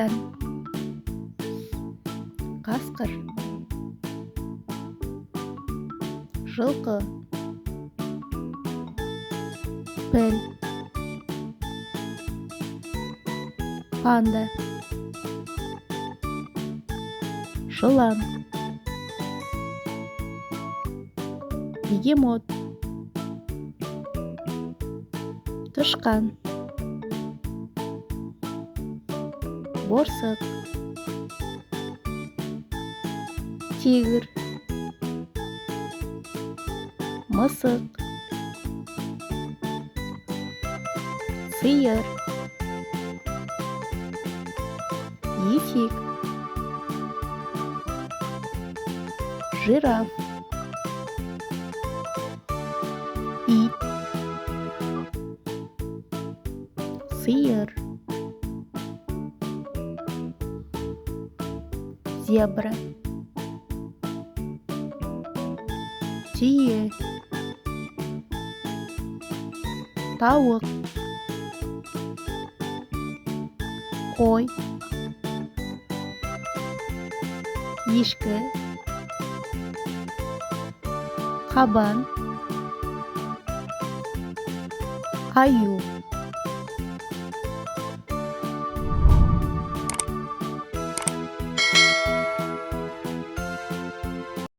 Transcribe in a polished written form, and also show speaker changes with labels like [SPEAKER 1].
[SPEAKER 1] Қоян. Қасқыр. Жылқы. Піл. Панда. Жылан. Бегемот. Тышқан. Борсық. Тигр. Мысық. Сиыр. Есек. Жираф. Ит. Сиыр. Зебра. Түйе. Тауық. Қой. Ешкі. Қабан. Аю.